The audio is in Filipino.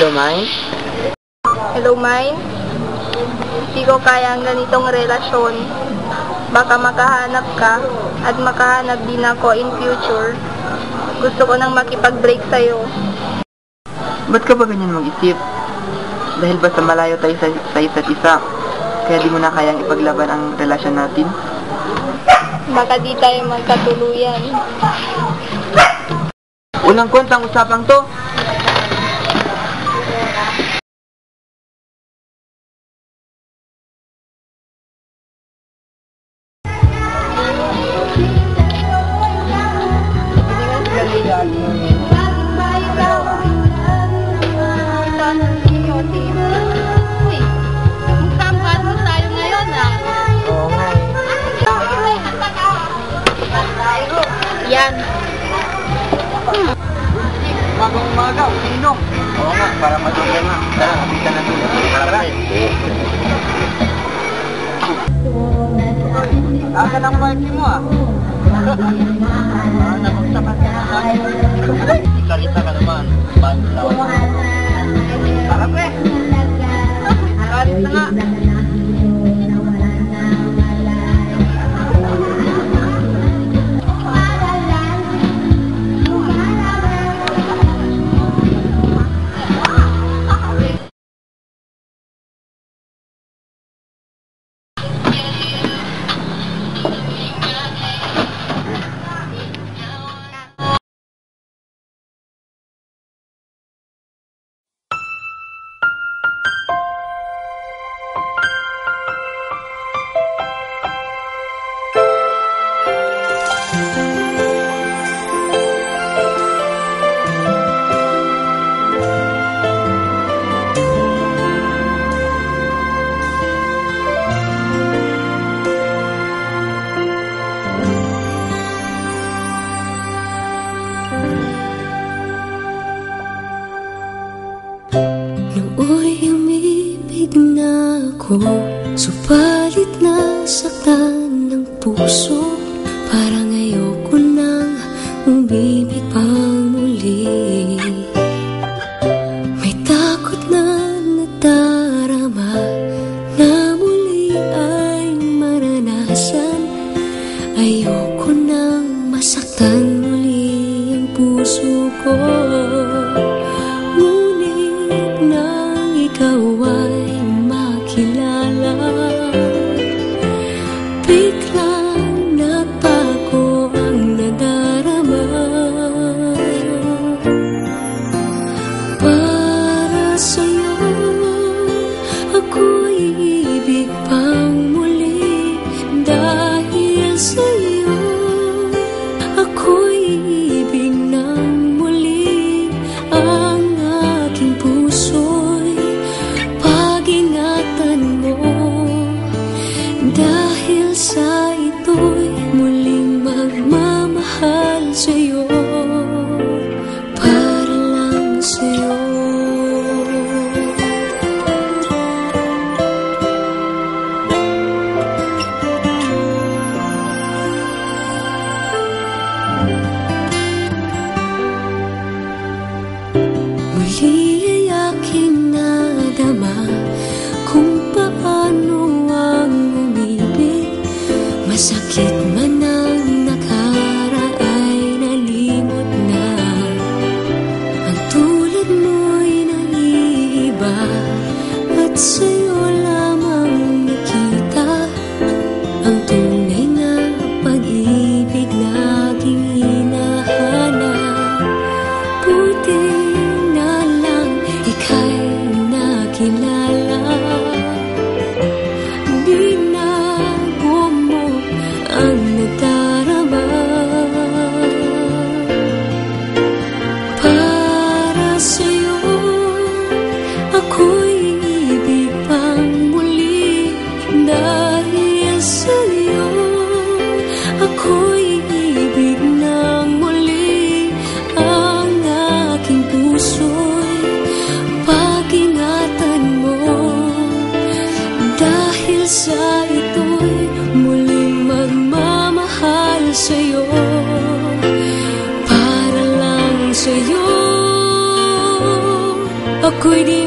Hello, Mine? Hello, Mine? Hindi ko kaya ang ganitong relasyon. Baka makahanap ka at makahanap din ako in future. Gusto ko nang makipag-break sa'yo. Ba't ka ba ganyan mag-isip? Dahil ba sa malayo tayo sa isa't isa, kaya di mo na kayang ipaglaban ang relasyon natin? Baka di tayo magkatuluyan. Unang kwentang usapang to. Yan. Bagong umaga, uminom. Oo nga, para madugay nga. Tara, kapitan na doon. Tara. Akan ang party mo ah. Nabagsakan ka na. Salita ka naman. Bantaw. Tara pre. Salit na nga. Nooy umibig na ako, subalit nasaktan ng puso. Parang ayoko nang umibig pang muli. May takot na nadarama na muli ay maranasan. Ayoko nang masaktan muli ang puso ko. Ikaw ay makilala, biglang nagbago ang nadarama. Para sa'yo, ako'y ibig pang muli. Dahil sa'yo, ako'y ibig ng muli. Ang aking puso dahil sa ito'y muling magmamahal sa'yo, para lang sa'yo. Muli ay aking nadama kung paano ang masakit man ang nakaraan ay nalimot na. Ang tulad mo'y naiiba at sa'yo lamang nakita ang tunay na pag-ibig na aking hinahanap. Buti na lang ika'y nakilala. Ang nadarama para sa'yo, ako'y ibig pang muli. Dahil sa'yo, ako'y ibig ng muli. Ang aking puso'y pag-ingatan mo. Dahil sa ito'y muling magmamahal sa'yo, para lang sa'yo. ako'y di